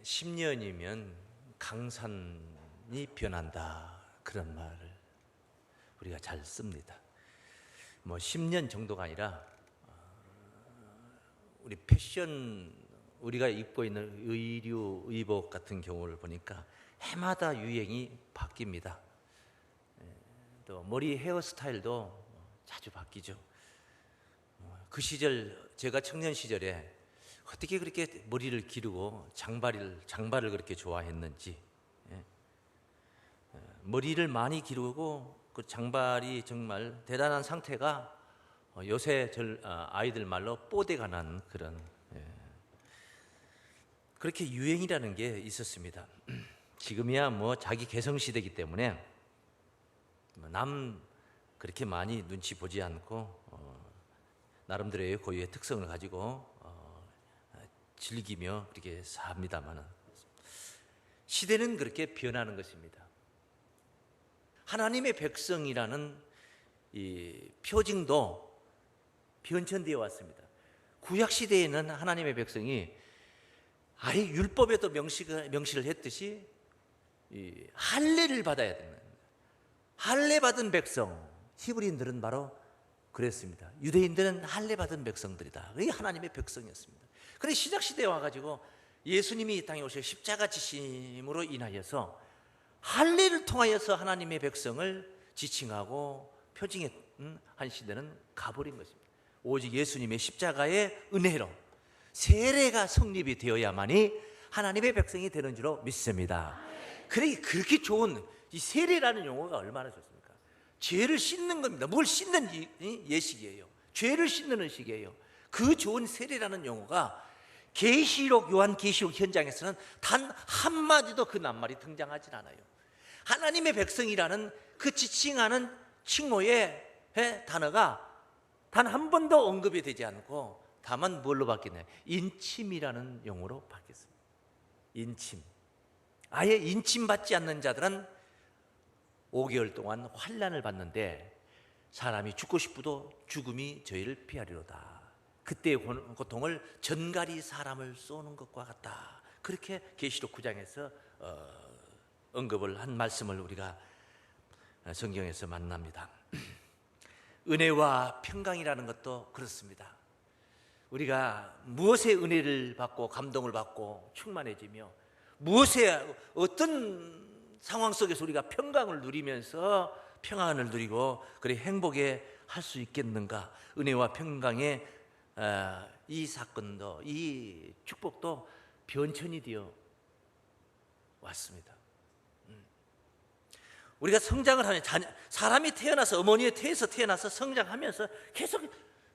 10년이면 강산이 변한다, 그런 말을 우리가 잘 씁니다. 10년 정도가 아니라 우리 패션, 우리가 입고 있는 의류, 의복 같은 경우를 보니까 해마다 유행이 바뀝니다. 또 머리 헤어스타일도 자주 바뀌죠. 그 시절, 제가 청년 시절에 어떻게 그렇게 머리를 기르고 장발을 그렇게 좋아했는지, 머리를 많이 기르고 그 장발이 정말 대단한 상태가 요새 아이들 말로 뽀대가 난 그런, 그렇게 유행이라는 게 있었습니다. 지금이야 자기 개성 시대이기 때문에 남 그렇게 많이 눈치 보지 않고 나름대로의 고유의 특성을 가지고 즐기며 그렇게 삽니다만은 시대는 그렇게 변하는 것입니다. 하나님의 백성이라는 이 표징도 변천되어 왔습니다. 구약 시대에는 하나님의 백성이 아예 율법에도 명시를 했듯이 이 할례를 받아야 되는, 할례 받은 백성, 히브리인들은 바로 그랬습니다. 유대인들은 할례 받은 백성들이다. 그게 하나님의 백성이었습니다. 그런데 시작 시대에 와가지고 예수님이 이 땅에 오셔 십자가 지심으로 인하여서 할례를 통하여서 하나님의 백성을 지칭하고 표징한 시대는 가버린 것입니다. 오직 예수님의 십자가의 은혜로 세례가 성립이 되어야만이 하나님의 백성이 되는 줄로 믿습니다. 그렇게 좋은 이 세례라는 용어가 얼마나 좋습니까? 죄를 씻는 겁니다. 뭘 씻는 예식이에요. 죄를 씻는 의식이에요. 그 좋은 세례라는 용어가 요한계시록 현장에서는 단 한마디도 그 낱말이 등장하지 않아요. 하나님의 백성이라는 그 지칭하는 칭호의 단어가 단 한 번도 언급이 되지 않고 다만 뭘로 바뀌나요? 인침이라는 용어로 바뀌었습니다. 인침. 아예 인침받지 않는 자들은 5개월 동안 환난을 받는데 사람이 죽고 싶어도 죽음이 저희를 피하리로다. 그때의 고통을 전갈이 사람을 쏘는 것과 같다. 그렇게 계시록 9장에서 언급을 한 말씀을 우리가 성경에서 만납니다. 은혜와 평강이라는 것도 그렇습니다. 우리가 무엇에 은혜를 받고 감동을 받고 충만해지며 무엇에 어떤 상황 속에서 우리가 평강을 누리면서 평안을 누리고 그래 행복해 할 수 있겠는가? 은혜와 평강의 이 사건도, 이 축복도 변천이 되어 왔습니다. 우리가 성장을 하면 사람이 태어나서 어머니의 태에서 태어나서 성장하면서 계속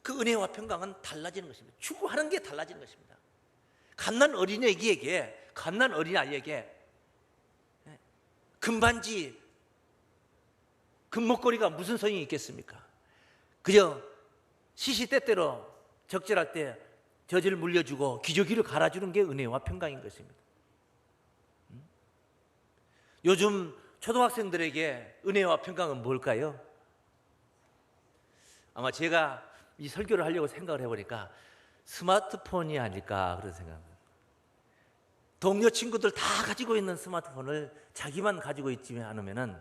그 은혜와 평강은 달라지는 것입니다. 추구하는 게 달라지는 것입니다. 갓난 어린아이에게 금반지, 금목걸이가 무슨 소용이 있겠습니까? 그저 시시때때로 적절할 때 젖을 물려주고 기저귀를 갈아주는 게 은혜와 평강인 것입니다. 요즘 초등학생들에게 은혜와 평강은 뭘까요? 아마 제가 이 설교를 하려고 생각을 해보니까 스마트폰이 아닐까 그런 생각입니다. 동료 친구들 다 가지고 있는 스마트폰을 자기만 가지고 있지 않으면은,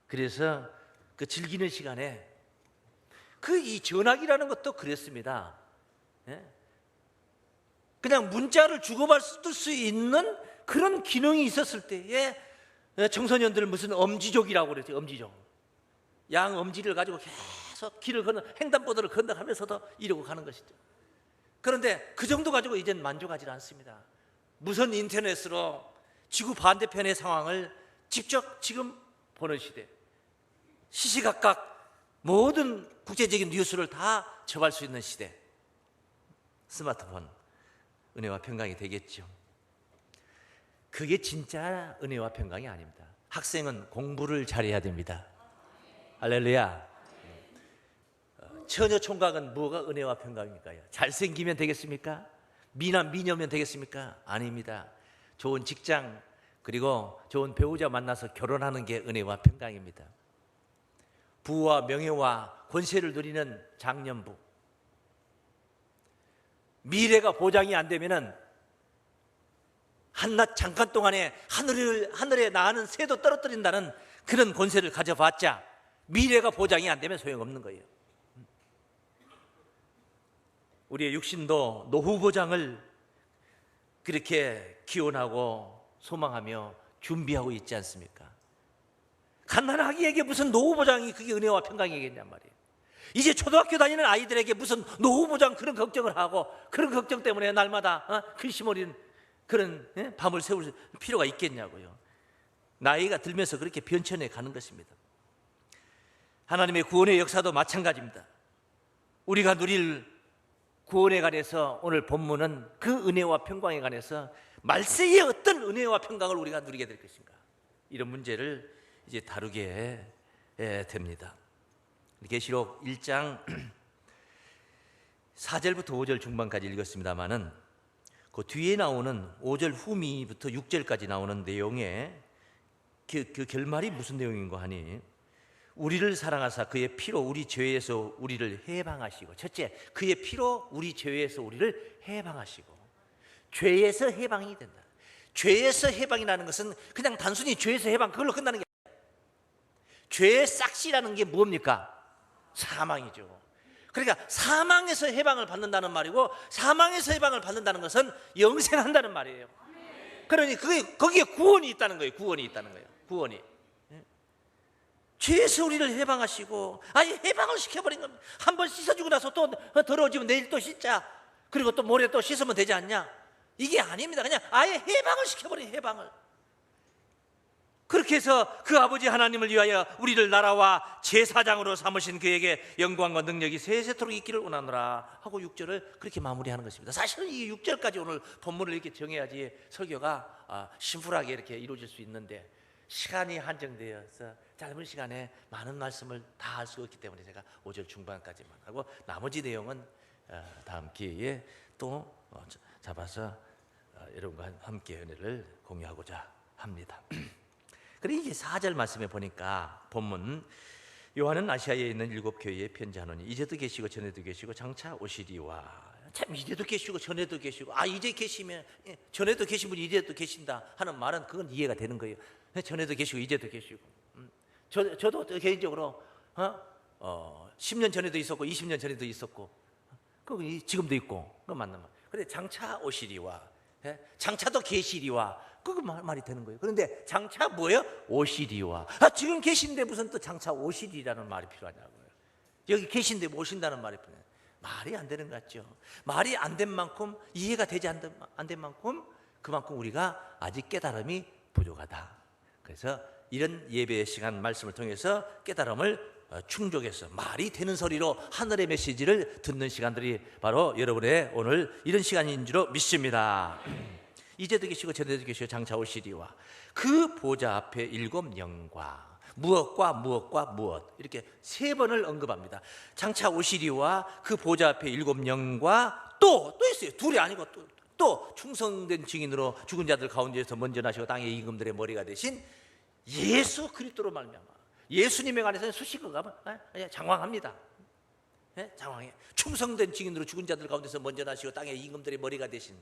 그래서 그 즐기는 시간에 이 전화기라는 것도 그랬습니다. 그냥 문자를 주고받을 수 있는 그런 기능이 있었을 때에 청소년들 무슨 엄지족이라고 그랬죠. 엄지족. 양 엄지를 가지고 계속 길을 횡단보도를 건너가면서도 이러고 가는 것이죠. 그런데 그 정도 가지고 이젠 만족하지 않습니다. 무선 인터넷으로 지구 반대편의 상황을 직접 지금 보는 시대, 시시각각 모든 국제적인 뉴스를 다 접할 수 있는 시대, 스마트폰, 은혜와 평강이 되겠죠. 그게 진짜 은혜와 평강이 아닙니다. 학생은 공부를 잘해야 됩니다. 할렐루야. 처녀 총각은 뭐가 은혜와 평강입니까? 잘생기면 되겠습니까? 미녀면 되겠습니까? 아닙니다. 좋은 직장, 그리고 좋은 배우자 만나서 결혼하는 게 은혜와 평강입니다. 부와 명예와 권세를 누리는 장년부, 미래가 보장이 안 되면은 한낮 잠깐 동안에 하늘에 나는 새도 떨어뜨린다는 그런 권세를 가져봤자 미래가 보장이 안 되면 소용없는 거예요. 우리의 육신도 노후 보장을 그렇게 기원하고 소망하며 준비하고 있지 않습니까? 갓난아기에게 무슨 노후 보장이 그게 은혜와 평강이겠냔 말이에요. 이제 초등학교 다니는 아이들에게 무슨 노후 보장 그런 걱정을 하고 그런 걱정 때문에 날마다 근심 어린 그런 밤을 새울 필요가 있겠냐고요. 나이가 들면서 그렇게 변천해 가는 것입니다. 하나님의 구원의 역사도 마찬가지입니다. 우리가 누릴 구원에 관해서 오늘 본문은 그 은혜와 평강에 관해서 말세의 어떤 은혜와 평강을 우리가 누리게 될 것인가, 이런 문제를 이제 다루게 됩니다. 계시록 1장 4절부터 5절 중반까지 읽었습니다마는 그 뒤에 나오는 5절 후미부터 6절까지 나오는 내용에 그 결말이 무슨 내용인가 하니, 우리를 사랑하사 그의 피로 우리 죄에서 우리를 해방하시고, 첫째, 그의 피로 우리 죄에서 우리를 해방하시고, 죄에서 해방이 된다. 죄에서 해방이라는 것은 그냥 단순히 죄에서 해방, 그걸로 끝나는 게 아니에요. 죄의 싹시라는 게 뭡니까? 사망이죠. 그러니까 사망에서 해방을 받는다는 말이고, 사망에서 해방을 받는다는 것은 영생한다는 말이에요. 그러니 거기에 구원이 있다는 거예요. 구원이 있다는 거예요. 구원이. 죄에서 우리를 해방하시고, 아예 해방을 시켜버린 겁니다. 한번 씻어주고 나서 또 더러워지면 내일 또 씻자, 그리고 또 모레 또 씻으면 되지 않냐, 이게 아닙니다. 그냥 아예 해방을 시켜버린, 해방을. 그렇게 해서 그 아버지 하나님을 위하여 우리를 나라와 제사장으로 삼으신 그에게 영광과 능력이 세세토록 있기를 원하노라 하고 6절을 그렇게 마무리하는 것입니다. 사실은 이 6절까지 오늘 본문을 이렇게 정해야지 설교가 심플하게 이렇게 이루어질 수 있는데, 시간이 한정되어서 짧은 시간에 많은 말씀을 다 할 수 없기 때문에 제가 5절 중반까지만 하고, 나머지 내용은 다음 기회에 또 잡아서 여러분과 함께 은혜를 공유하고자 합니다. 그리고 이제 4절 말씀에 보니까 본문, 요한은 아시아에 있는 7교회에 편지하노니 이제도 계시고 전에도 계시고 장차 오시리와. 참, 이제도 계시고 전에도 계시고, 이제 계시면 전에도 계신 분이 이제도 계신다 하는 말은 그건 이해가 되는 거예요. 전에도 계시고 이제도 계시고. 저도 개인적으로 10년 전에도 있었고 20년 전에도 있었고, 그 지금도 있고, 그거 맞는 말. 그런데 장차 오시리와, 장차도 계시리와, 그거 말이 되는 거예요. 그런데 장차 뭐예요? 오시리와. 지금 계신데 무슨 또 장차 오시리라는 말이 필요하냐고요. 여기 계신데 오신다는 말이 필요해요. 말이 안 되는 것 같죠. 말이 안 된 만큼, 이해가 되지 안 된 만큼, 그만큼 우리가 아직 깨달음이 부족하다. 그래서 이런 예배 시간 말씀을 통해서 깨달음을 충족해서 말이 되는 소리로 하늘의 메시지를 듣는 시간들이 바로 여러분의 오늘 이런 시간인 줄 믿습니다. 이제도 계시고 전에도 계시고 장차 오시리와, 그 보좌 앞에 7 영과, 무엇과 무엇과 무엇, 이렇게 3번을 언급합니다. 장차 오시리와, 그 보좌 앞에 7 영과, 또 있어요. 둘이 아니고 또 충성된 증인으로 죽은 자들 가운데에서 먼저 나시고 땅의 임금들의 머리가 되신 예수 그리스도로 말미암아. 예수님에 관해서는 수식어가 장황합니다. 장황해. 충성된 증인으로 죽은 자들 가운데서 먼저 나시고 땅의 임금들의 머리가 되신,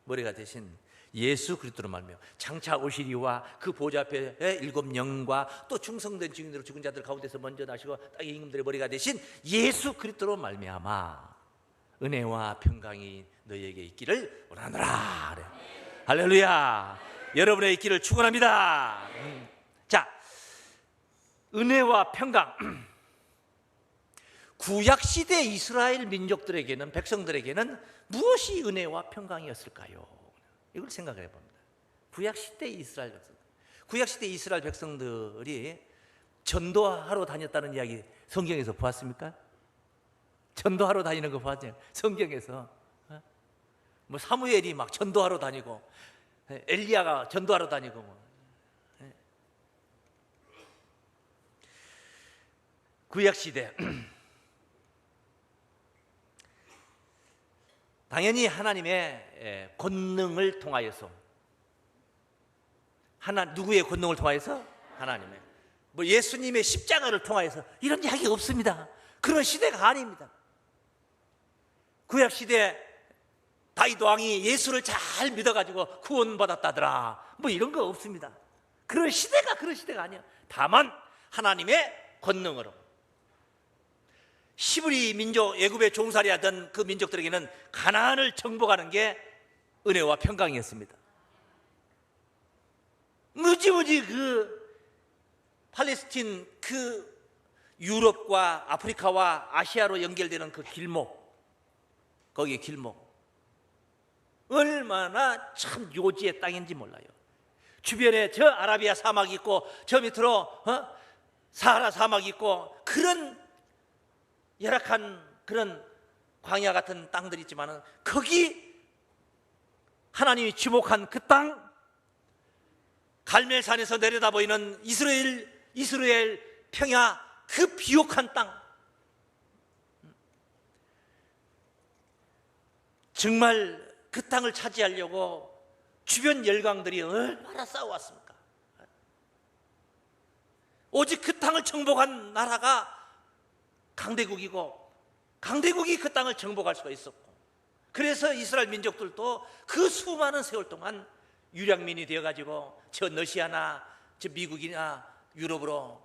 머리가 되신 예수 그리스도로 말미암아 장차 오시리와, 그 보좌 앞에 7 영과, 또 충성된 증인으로 죽은 자들 가운데서 먼저 나시고 땅의 임금들의 머리가 되신 예수 그리스도로 말미암아 은혜와 평강이 너희에게 있기를 원하노라. 그래. 할렐루야. 여러분의 있기를 축원합니다. 자, 은혜와 평강. 구약시대 이스라엘 민족들에게는, 백성들에게는 무엇이 은혜와 평강이었을까요? 이걸 생각해 봅니다. 구약시대 이스라엘 백성들. 구약시대 이스라엘 백성들이 전도하러 다녔다는 이야기 성경에서 보았습니까? 전도하러 다니는 거 봤죠? 성경에서. 뭐 사무엘이 막 전도하러 다니고, 엘리야가 전도하러 다니고. 구약시대. 당연히 하나님의 권능을 통하여서, 누구의 권능을 통하여서? 하나님의. 뭐 예수님의 십자가를 통하여서, 이런 이야기 없습니다. 그런 시대가 아닙니다. 구약시대 다윗 왕이 예수를 잘 믿어가지고 구원받았다더라, 뭐 이런 거 없습니다. 그런 시대가 아니야. 다만 하나님의 권능으로 시브리 민족, 애굽에 종살이 하던 그 민족들에게는 가나안을 정복하는 게 은혜와 평강이었습니다. 무지무지 그 팔레스틴, 그 유럽과 아프리카와 아시아로 연결되는 그 길목, 거기에 길목 얼마나 참 요지의 땅인지 몰라요. 주변에 저 아라비아 사막이 있고 저 밑으로 사하라 사막이 있고 그런 열악한 그런 광야 같은 땅들이 있지만은 거기 하나님이 지목한 그 땅, 갈멜산에서 내려다 보이는 이스라엘 평야 그 비옥한 땅, 정말 그 땅을 차지하려고 주변 열강들이 얼마나 싸워왔습니까? 오직 그 땅을 정복한 나라가 강대국이고 강대국이 그 땅을 정복할 수가 있었고, 그래서 이스라엘 민족들도 그 수많은 세월 동안 유랑민이 되어가지고 저 러시아나 저 미국이나 유럽으로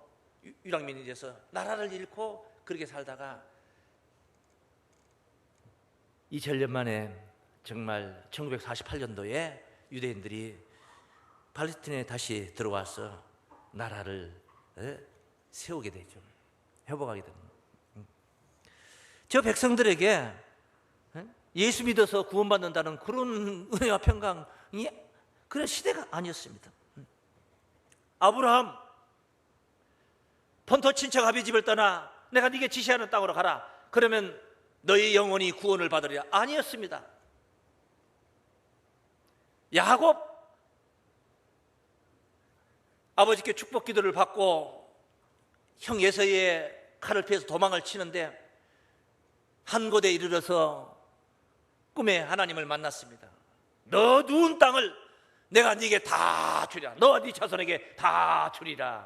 유랑민이 돼서 나라를 잃고 그렇게 살다가 2000년 만에 정말 1948년도에 유대인들이 팔레스틴에 다시 들어와서 나라를 세우게 되죠. 회복하게 됩니다. 저 백성들에게 예수 믿어서 구원받는다는 그런 은혜와 평강이 그런 시대가 아니었습니다. 아브라함, 본토 친척 아비 집을 떠나 내가 네게 지시하는 땅으로 가라, 그러면 너희 영혼이 구원을 받으리라, 아니었습니다. 야곱, 아버지께 축복 기도를 받고 형 에서의 칼을 피해서 도망을 치는데 한 곳에 이르러서 꿈에 하나님을 만났습니다. 너 누운 땅을 내가 네게 다 주리라, 너와 네 자손에게 다 주리라.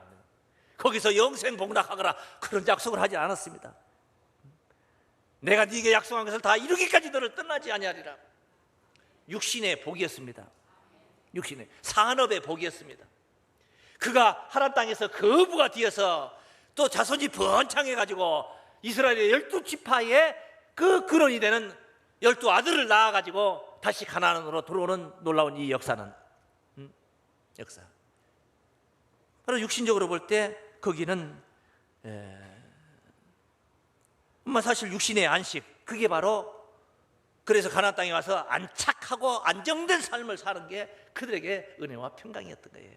거기서 영생 복락하거라, 그런 약속을 하지 않았습니다. 내가 네게 약속한 것을 다 이루기까지 너를 떠나지 아니하리라. 육신의 복이었습니다. 육신의 산업의 복이었습니다. 그가 하란 땅에서 거부가 되어서 또 자손이 번창해가지고 이스라엘의 12지파의 그 근원이 되는 12아들을 낳아가지고 다시 가나안으로 들어오는 놀라운 이 역사는 역사. 바로 육신적으로 볼 때 거기는 사실 육신의 안식, 그게 바로, 그래서 가나안 땅에 와서 안착하고 안정된 삶을 사는 게 그들에게 은혜와 평강이었던 거예요.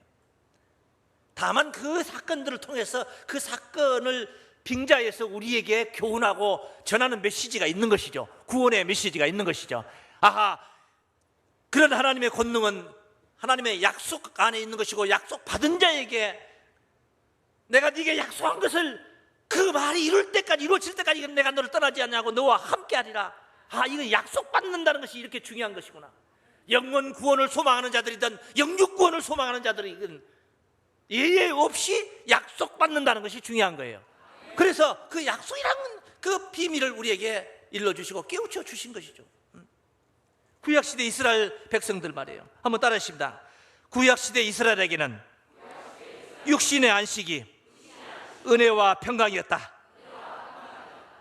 다만 그 사건들을 통해서 그 사건을 빙자해서 우리에게 교훈하고 전하는 메시지가 있는 것이죠. 구원의 메시지가 있는 것이죠. 아하, 그런 하나님의 권능은 하나님의 약속 안에 있는 것이고, 약속 받은 자에게 내가 네게 약속한 것을 그 말이 이루어질 때까지 내가 너를 떠나지 않냐고 너와 함께하리라. 아, 이거 약속받는다는 것이 이렇게 중요한 것이구나. 영원 구원을 소망하는 자들이든 영육 구원을 소망하는 자들이든 예외 없이 약속받는다는 것이 중요한 거예요. 그래서 그 약속이라는 그 비밀을 우리에게 일러주시고 깨우쳐 주신 것이죠. 구약시대 이스라엘 백성들 말이에요. 한번 따라하십니다. 구약시대 이스라엘에게는 육신의 안식이 은혜와 평강이었다.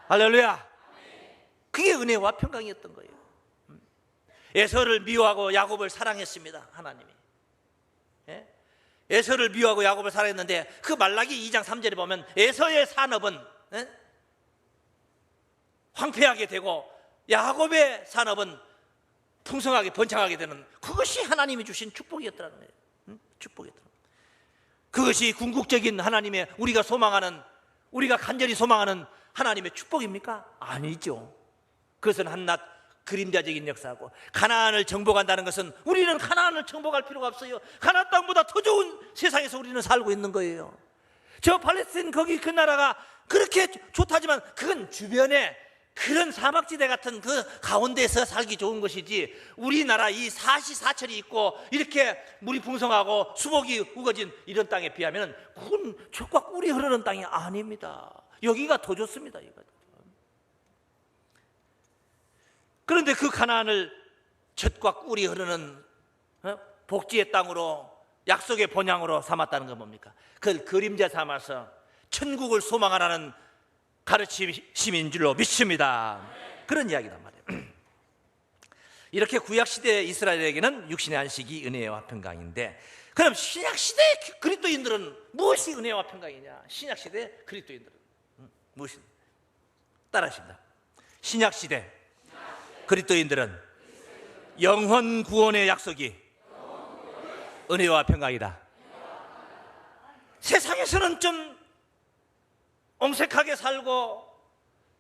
할렐루야. 그게 은혜와 평강이었던 거예요. 에서를 미워하고 야곱을 사랑했습니다. 하나님이 에서를 미워하고 야곱을 사랑했는데, 그 말라기 2장 3절에 보면 에서의 산업은 황폐하게 되고 야곱의 산업은 풍성하게 번창하게 되는, 그것이 하나님이 주신 축복이었다는 거예요. 축복이었다. 그것이 궁극적인 하나님의, 우리가 소망하는, 우리가 간절히 소망하는 하나님의 축복입니까? 아니죠. 그것은 한낱 그림자적인 역사고, 가나안을 정복한다는 것은 우리는 가나안을 정복할 필요가 없어요. 가나안 땅보다 더 좋은 세상에서 우리는 살고 있는 거예요. 저 팔레스틴 거기 그 나라가 그렇게 좋다지만 그건 주변에 그런 사막지대 같은 그 가운데서 살기 좋은 것이지, 우리나라 이 사시사철이 있고 이렇게 물이 풍성하고 수목이 우거진 이런 땅에 비하면 그건 젖과 꿀이 흐르는 땅이 아닙니다. 여기가 더 좋습니다. 그런데 그 가나안을 젖과 꿀이 흐르는 복지의 땅으로, 약속의 본향으로 삼았다는 건 뭡니까? 그걸 그림자 삼아서 천국을 소망하라는 가르침인 줄로 믿습니다. 그런 이야기란 말이에요. 이렇게 구약시대 이스라엘에게는 육신의 안식이 은혜와 평강인데, 그럼 신약시대 그리스도인들은 무엇이 은혜와 평강이냐? 신약시대 그리스도인들은 무엇이? 따라하십니다. 신약시대 그리스도인들은 영혼 구원의 약속이 은혜와 평강이다. 세상에서는 좀 옹색하게 살고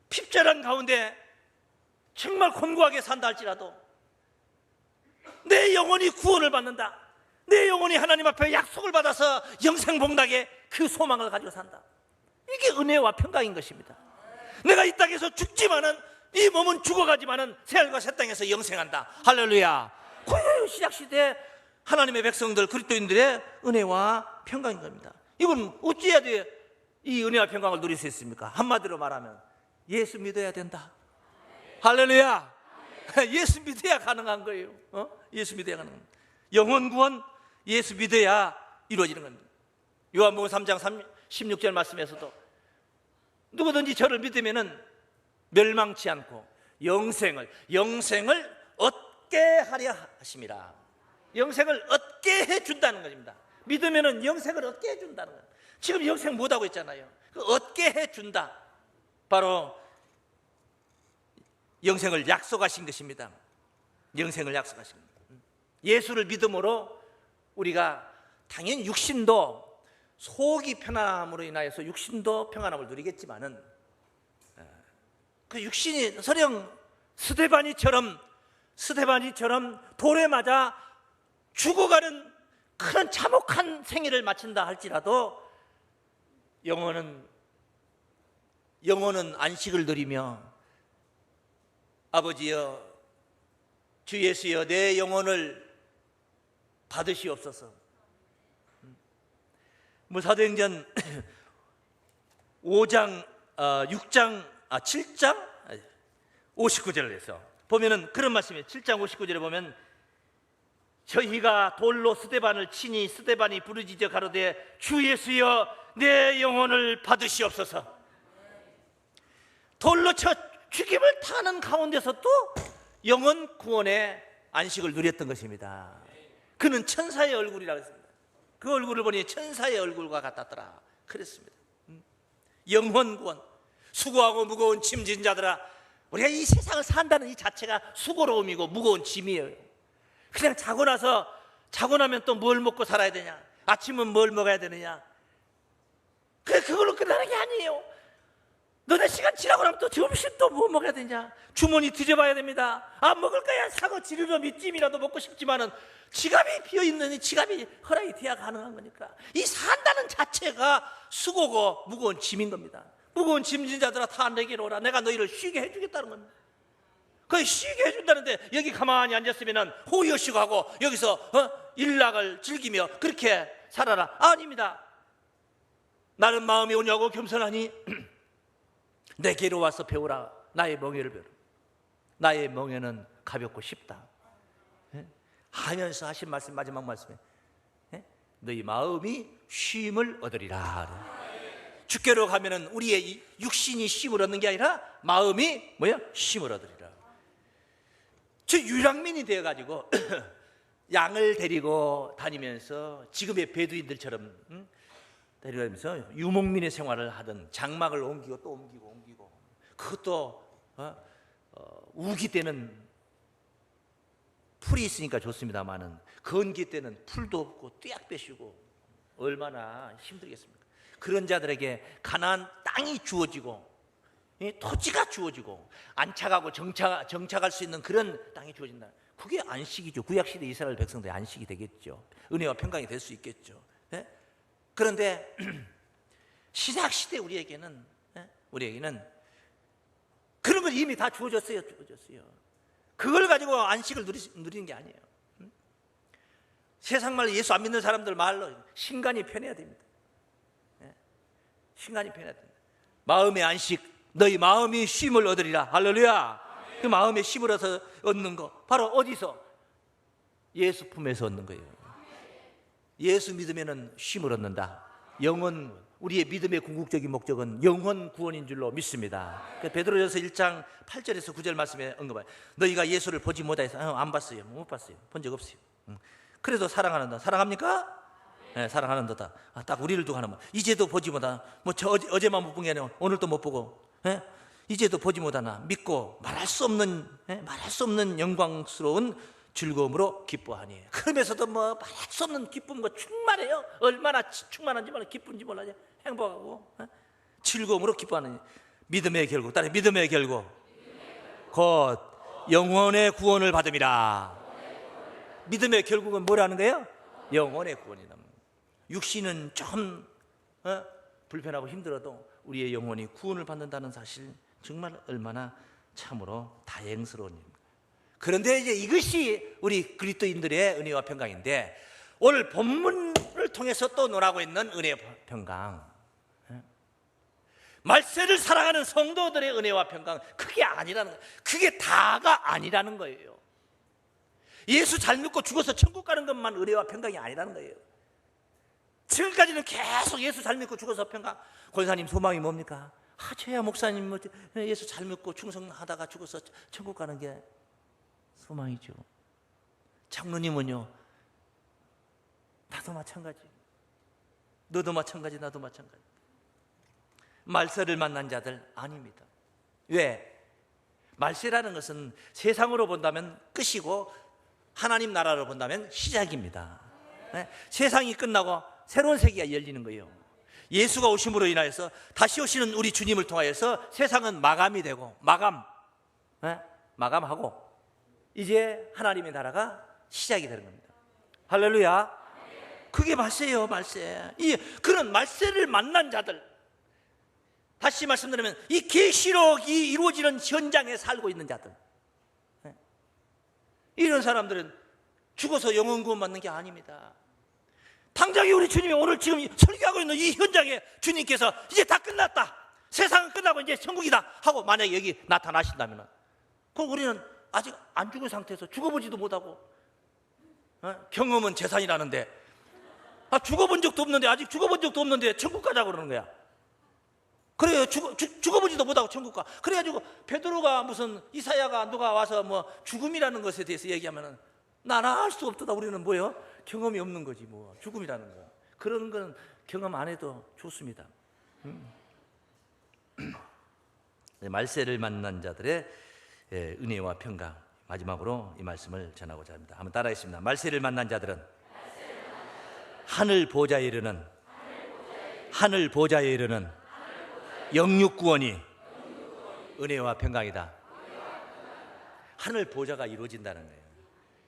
핍절한 가운데 정말 곤고하게 산다 할지라도 내 영혼이 구원을 받는다, 내 영혼이 하나님 앞에 약속을 받아서 영생복락의 그 소망을 가지고 산다. 이게 은혜와 평강인 것입니다. 내가 이 땅에서 죽지만은, 이 몸은 죽어가지만은 새하늘과 새 땅에서 영생한다. 할렐루야. 그 신약시대 하나님의 백성들, 그리스도인들의 은혜와 평강인 겁니다. 이건 어찌해야 돼? 이 은혜와 평강을 누릴 수 있습니까? 한마디로 말하면 예수 믿어야 된다. 할렐루야. 예수 믿어야 가능한 거예요. 예수 믿어야 가능한 거예요. 영혼 구원 예수 믿어야 이루어지는 겁니다. 요한복음 3장 16절 말씀에서도 누구든지 저를 믿으면은 멸망치 않고 영생을 얻게 하려 하심이라. 영생을 얻게 해준다는 것입니다. 믿으면은 영생을 얻게 해준다는 거예요. 지금 영생 못하고 있잖아요. 얻게 해준다. 바로 영생을 약속하신 것입니다. 영생을 약속하신 겁니다. 예수를 믿음으로 우리가 당연히 육신도, 속이 편안함으로 인하여서 육신도 평안함을 누리겠지만은, 그 육신이 설령 스데반이처럼 돌에 맞아 죽어가는 그런 참혹한 생애를 마친다 할지라도 영혼은 안식을 누리며, 아버지여, 주 예수여, 내 영혼을 받으시옵소서. 사도행전 7장 59절에서 보면은 그런 말씀이에요. 7장 59절에 보면 저희가 돌로 스데반을 치니 스데반이 부르짖어 가로되 주 예수여, 내 영혼을 받으시옵소서. 돌로 쳐 죽임을 당하는 가운데서 또 영혼 구원의 안식을 누렸던 것입니다. 그는 천사의 얼굴이라고 했습니다. 그 얼굴을 보니 천사의 얼굴과 같았더라 그랬습니다. 영혼 구원. 수고하고 무거운 짐진 자들아, 우리가 이 세상을 산다는 이 자체가 수고로움이고 무거운 짐이에요. 그냥 자고 나면 또 뭘 먹고 살아야 되냐, 아침은 뭘 먹어야 되느냐, 그걸로 끝나는 게 아니에요. 너네 시간 지나고 나면 또 점심 또 뭐 먹어야 되냐, 주머니 뒤져봐야 됩니다. 안 먹을 거야 사고 지르러 밑찜이라도 먹고 싶지만은 지갑이 비어있는, 지갑이 허락이 돼야 가능한 거니까 이 산다는 자체가 수고고 무거운 짐인 겁니다. 무거운 짐진 자들아 다 내게로 오라. 내가 너희를 쉬게 해주겠다는 겁니다. 그 쉬게 해준다는데 여기 가만히 앉았으면 호의어시고 하고 여기서 일락을 즐기며 그렇게 살아라. 아닙니다. 나는 마음이 온유하고 겸손하니 내게로 와서 배우라. 나의 멍에를 배우라. 나의 멍에는 가볍고 쉽다 하면서 하신 말씀, 마지막 말씀에 너희 마음이 쉼을 얻으리라. 주께로 가면은 우리의 육신이 쉼을 얻는 게 아니라 마음이 쉼을 얻으리라. 저 유랑민이 되어가지고 양을 데리고 다니면서 지금의 베두인들처럼 데리고 다니면서 유목민의 생활을 하던, 장막을 옮기고 또 옮기고 그것도 우기 때는 풀이 있으니까 좋습니다만은 건기 때는 풀도 없고 떼약 빼시고 얼마나 힘들겠습니까? 그런 자들에게 가나안 땅이 주어지고 토지가 주어지고 안착하고 정착할 수 있는 그런 땅이 주어진다. 그게 안식이죠. 구약시대 이스라엘 백성들의 안식이 되겠죠. 은혜와 평강이 될 수 있겠죠. 그런데 신약시대 우리에게는 그런 건 이미 다 주어졌어요. 그걸 가지고 안식을 누리는 게 아니에요. 세상 말로, 예수 안 믿는 사람들 말로 신간이 편해야 됩니다. 신간이 편해야 됩니다. 마음의 안식, 너희 마음이 쉼을 얻으리라. 할렐루야. 그 마음에 힘을 얻어서 얻는 거 바로 어디서? 예수 품에서 얻는 거예요. 예수 믿으면 힘을 얻는다. 영원, 우리의 믿음의 궁극적인 목적은 영원 구원인 줄로 믿습니다. 베드로전서 1장 8절에서 9절 말씀에 언급해요. 너희가 예수를 보지 못하여서 안 봤어요. 못 봤어요. 본 적 없어요. 그래도 사랑하는다. 사랑합니까? 네, 사랑하는도다. 딱 우리를 두고 하는 말. 이제도 보지 못하나. 어제만 못 본 게 아니라 오늘도 못 보고. 이제도 보지 못하나 믿고 말할 수 없는 영광스러운 즐거움으로 기뻐하니. 그러면서도 말할 수 없는 기쁨과 충만해요. 얼마나 충만한지 몰라. 기쁜지 몰라요. 행복하고 즐거움으로 기뻐하는 믿음의 결국. 따라 믿음의 결국. 곧 영원의 구원을 받음이라. 믿음의 결국은 뭐라는 거예요? 영원의 구원이다. 육신은 좀 불편하고 힘들어도 우리의 영혼이 구원을 받는다는 사실, 정말 얼마나 참으로 다행스러운 일입니다. 그런데 이제 이것이 우리 그리스도인들의 은혜와 평강인데, 오늘 본문을 통해서 또 논하고 있는 은혜와 평강, 말세를 살아가는 성도들의 은혜와 평강, 그게 아니라는 거예요. 그게 다가 아니라는 거예요. 예수 잘 믿고 죽어서 천국 가는 것만 은혜와 평강이 아니라는 거예요. 지금까지는 계속 예수 잘 믿고 죽어서 평강. 권사님 소망이 뭡니까? 저야 목사님 예수 잘 믿고 충성하다가 죽어서 천국 가는 게 소망이죠. 장로님은요, 나도 마찬가지, 너도 마찬가지, 나도 마찬가지. 말세를 만난 자들 아닙니다. 왜? 말세라는 것은 세상으로 본다면 끝이고 하나님 나라로 본다면 시작입니다. 세상이 끝나고 새로운 세계가 열리는 거예요. 예수가 오심으로 인하여서 다시 오시는 우리 주님을 통하여서 세상은 마감이 되고 마감하고 이제 하나님의 나라가 시작이 되는 겁니다. 할렐루야. 그게 말세예요. 말세. 그런 말세를 만난 자들, 다시 말씀드리면 이 계시록이 이루어지는 현장에 살고 있는 자들, 이런 사람들은 죽어서 영원 구원 받는 게 아닙니다. 당장에 우리 주님이 오늘 지금 설교하고 있는 이 현장에 주님께서 이제 다 끝났다, 세상은 끝나고 이제 천국이다 하고 만약에 여기 나타나신다면, 그럼 우리는 아직 안 죽은 상태에서 죽어보지도 못하고, 경험은 재산이라는데, 죽어본 적도 없는데, 아직 죽어본 적도 없는데 천국 가자고 그러는 거야. 그래요. 죽어보지도 못하고 천국 가. 그래가지고 베드로가 무슨 이사야가 누가 와서 뭐 죽음이라는 것에 대해서 얘기하면은 나는 알 수 없다. 우리는 뭐예요? 경험이 없는 거지 뭐. 죽음이라는 거. 그런 건 경험 안 해도 좋습니다. 말세를 만난 자들의 은혜와 평강, 마지막으로 이 말씀을 전하고자 합니다. 한번 따라하겠습니다. 말세를 만난 자들은 하늘 보좌에 이르는 영육구원이 은혜와 평강이다. 하늘 보좌가 이루어진다는 거예요.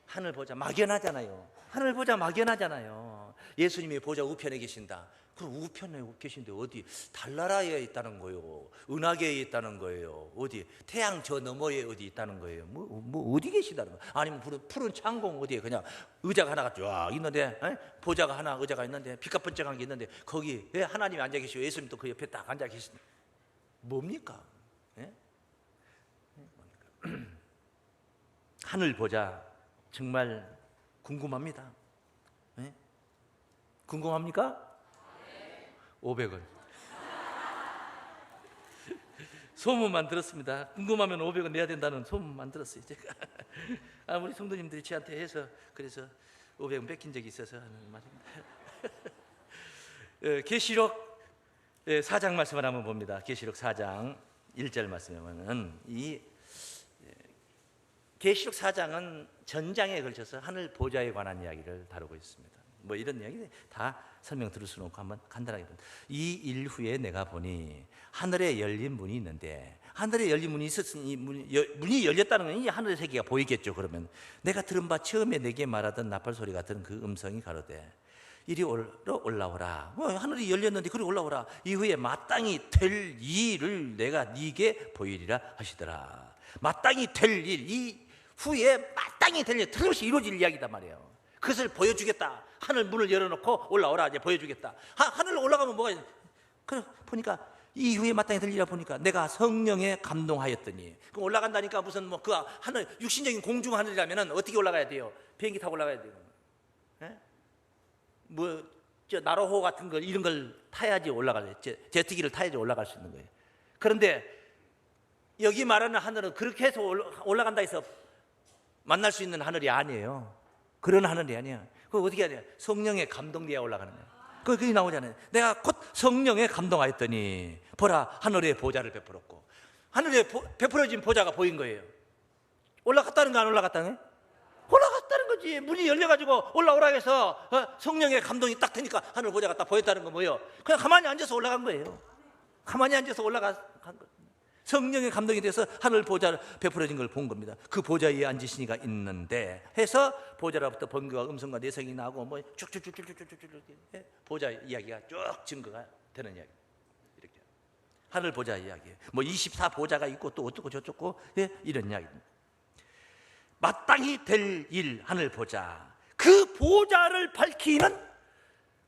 하늘 보좌 막연하잖아요. 하늘 보좌 막연하잖아요. 예수님이 보좌 우편에 계신다. 그 우편에 계신데 어디 달나라에 있다는 거예요? 은하계에 있다는 거예요? 어디 태양 저 너머에 어디 있다는 거예요? 뭐 어디 계시다는 거예요? 아니면 푸른 창공 어디에 그냥 의자가 하나가 쫙 있는데, 보좌가 하나 의자가 있는데 빛깔번쩍한 게 있는데 거기 하나님이 앉아 계시고 예수님도 그 옆에 딱 앉아 계신, 뭡니까? 하늘 보좌 정말 궁금합니다. 궁금합니까? 500원. 소문만 들었습니다. 궁금하면 500원 내야 된다는 소문만 들었어요. 제가 우리 성도님들이 저한테 해서 그래서 500원 뺏긴 적이 있어서 하는 말입니다. 계시록 4장 말씀을 한번 봅니다. 계시록 4장 1절 말씀에 보면 이 계시록 4장은 전장에 걸쳐서 하늘 보좌에 관한 이야기를 다루고 있습니다. 뭐 이런 이야기 다 설명 들을 수는 없고 한번 간단하게 봅니다. 이 일 후에 내가 보니 하늘에 열린 문이 있는데, 하늘에 열린 문이 있었으니 문이 열렸다는 건 이 하늘의 세계가 보이겠죠. 그러면 내가 들은 바 처음에 내게 말하던 나팔 소리 같은 그 음성이 가로되 이리 올라오라. 하늘이 열렸는데 그리 올라오라. 이후에 마땅히 될 일을 내가 네게 보이리라 하시더라. 마땅히 될 일, 이 후에 마땅히 될 일, 틀림없이 이루어질 이야기단 말이에요. 그것을 보여주겠다. 하늘 문을 열어놓고 올라오라. 이제 보여주겠다. 하늘로 올라가면 뭐가 있냐? 그래 보니까 이후에 마땅히 들리라 보니까 내가 성령에 감동하였더니. 그럼 올라간다니까 무슨 뭐 그 하늘 육신적인 공중 하늘이라면 어떻게 올라가야 돼요? 비행기 타고 올라가야 돼요. 예? 저 나로호 같은 걸 이런 걸 타야지 올라가요. 제트기를 타야지 올라갈 수 있는 거예요. 그런데 여기 말하는 하늘은 그렇게 해서 올라간다 해서 만날 수 있는 하늘이 아니에요. 그런 하늘이 아니야. 그거 어떻게 해야 돼요? 성령에 감동돼야 올라가는 거예요. 그게 나오잖아요. 내가 곧 성령에 감동하였더니 보라 하늘에 보좌를 베풀었고. 하늘에 베풀어진 보좌가 보인 거예요. 올라갔다는 거 안 올라갔다는 거예요? 올라갔다는 거지. 문이 열려가지고 올라오라 해서 성령의 감동이 딱 되니까 하늘 보좌가 딱 보였다는 거 뭐예요? 그냥 가만히 앉아서 올라간 거예요. 가만히 앉아서 올라간 거. 성령의 감동이 돼서 하늘 보좌를 베풀어진 걸 본 겁니다. 그 보좌 위에 앉으시니가 있는데 해서 보좌로부터 번개와 음성과 내성이 나고 뭐 쭉쭉쭉쭉쭉쭉쭉 보좌 이야기가 쭉 증거가 되는 이야기. 이렇게 하늘 보좌 이야기. 뭐 24보좌가 있고 또 어떻고 저쩌고 이런 이야기입니다. 마땅히 될 일 하늘 보좌. 그 보좌를 밝히는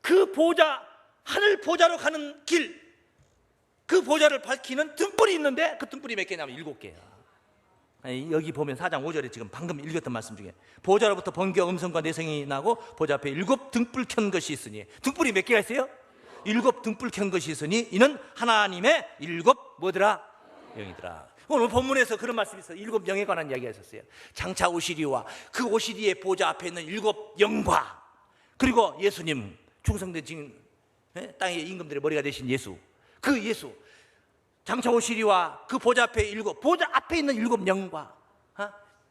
그 보좌 하늘 보좌로 가는 길. 그 보좌를 밝히는 등불이 있는데 그 등불이 몇 개냐면 7개야. 여기 보면 4장 5절에 지금 방금 읽었던 말씀 중에 보좌로부터 번개와 음성과 내성이 나고 보좌 앞에 7 등불 켠 것이 있으니. 등불이 몇 개가 있어요? 7 등불 켠 것이 있으니 이는 하나님의 7 뭐더라? 영이더라. 오늘 본문에서 그런 말씀이 있어요. 7 영에 관한 이야기가 있었어요. 장차 오시리와 그 오시리의 보좌 앞에 있는 7 영과 그리고 예수님 충성된 증인, 땅의 임금들의 머리가 되신 예수, 그 예수 장차 오시리와 그 보좌 앞에 보좌 앞에 있는 7 영과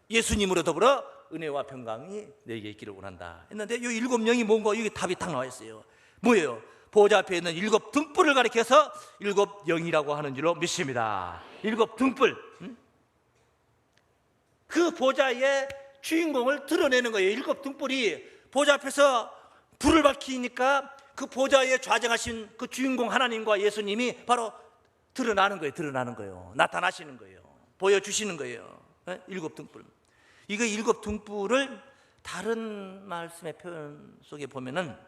예수님으로 더불어 은혜와 평강이 내게 있기를 원한다 했는데 이 7 영이 뭔가 여기 답이 딱 나와 있어요. 뭐예요? 보좌 앞에 있는 7 등불을 가리켜서 7 영이라고 하는 줄로 믿습니다. 7 등불. 그 보좌의 주인공을 드러내는 거예요. 7 등불이 보좌 앞에서 불을 밝히니까 그 보좌에 좌정하신 그 주인공 하나님과 예수님이 바로 드러나는 거예요. 나타나시는 거예요. 보여주시는 거예요. 7 등불. 이거 7 등불을 다른 말씀의 표현 속에 보면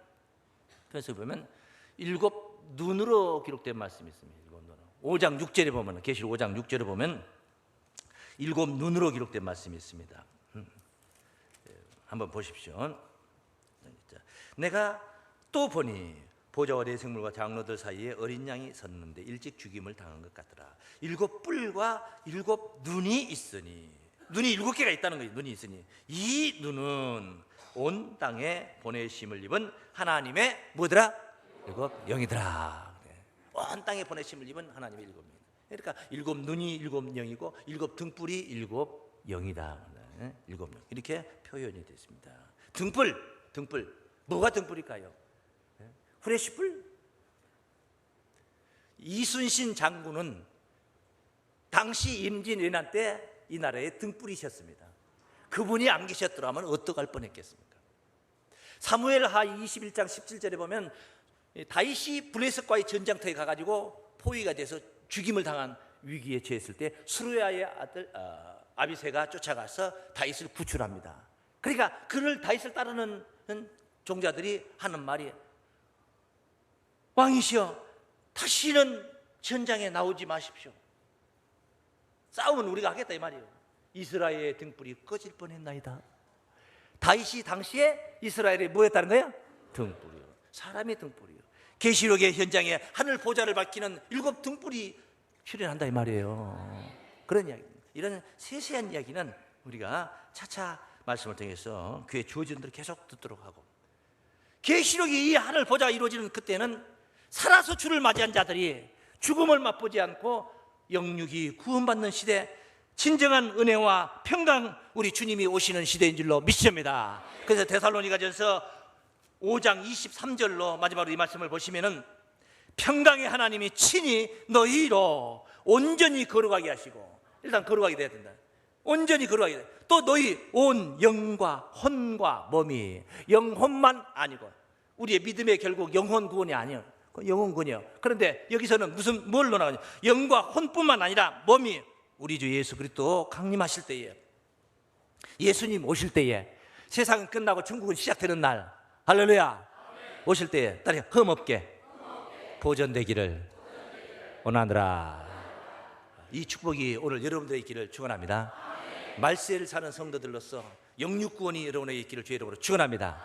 7 눈으로 기록된 말씀이 있습니다. 5장 6절에 보면, 계시록 5장 6절에 보면 7 눈으로 기록된 말씀이 있습니다. 한번 보십시오. 내가 또 보니 보좌와 내생물과 장로들 사이에 어린 양이 섰는데 일찍 죽임을 당한 것 같더라. 7 뿔과 7 눈이 있으니, 눈이 7개가 있다는 거예요. 눈이 있으니 이 눈은 온 땅에 보내심을 입은 하나님의 뭐더라? 7 영이더라. 온 땅에 보내심을 입은 하나님의 7 영이다. 그러니까 7 눈이 7 영이고 7 등불이 7 영이다. 7 영. 이렇게 표현이 됐습니다. 등불. 뭐가 등불일까요? 후레시불? 이순신 장군은 당시 임진왜란 때 이 나라에 등불이셨습니다. 그분이 안 계셨더라면 어떡할 뻔했겠습니까? 사무엘하 21장 17절에 보면 다윗이 블레셋과의 전장터에 가가지고 포위가 돼서 죽임을 당한 위기에 처했을 때 수르야의 아들 아비새가 쫓아가서 다윗을 구출합니다. 그러니까 그를 다윗을 따르는 종자들이 하는 말이 왕이시여 다시는 전장에 나오지 마십시오. 싸움은 우리가 하겠다 이 말이에요. 이스라엘의 등불이 꺼질 뻔했나이다. 다윗이 당시에 이스라엘에 뭐였다는 거야? 등불이요. 사람의 등불이요. 계시록의 현장에 하늘 보좌를 밝히는 7 등불이 출현한다 이 말이에요. 그런 이야기입니다. 이런 세세한 이야기는 우리가 차차 말씀을 통해서 귀에 주어진 대로 계속 듣도록 하고, 계시록이 이 하늘 보좌가 이루어지는 그때는 살아서 주를 맞이한 자들이 죽음을 맛보지 않고 영육이 구원받는 시대, 진정한 은혜와 평강 우리 주님이 오시는 시대인 줄로 믿습니다. 그래서 데살로니가전서 5장 23절로 마지막으로 이 말씀을 보시면은 평강의 하나님이 친히 너희로 온전히 거룩하게 하시고, 일단 거룩하게 돼야 된다. 온전히 거룩하게 돼. 또 너희 온 영과 혼과 몸이, 영혼만 아니고 우리의 믿음의 결국 영혼 구원이 아니에요. 영혼 구원이에요. 그런데 여기서는 뭘 논하냐? 영과 혼뿐만 아니라 몸이 우리 주 예수 그리스도 강림하실 때에, 예수님 오실 때에, 세상은 끝나고 천국은 시작되는 날, 할렐루야, 오실 때에 딸이 흠없게 보존되기를 원하노라. 이 축복이 오늘 여러분들의 있기를 축원합니다. 말세를 사는 성도들로서 영육구원이 여러분의 있기를 주의 이름으로 축원합니다.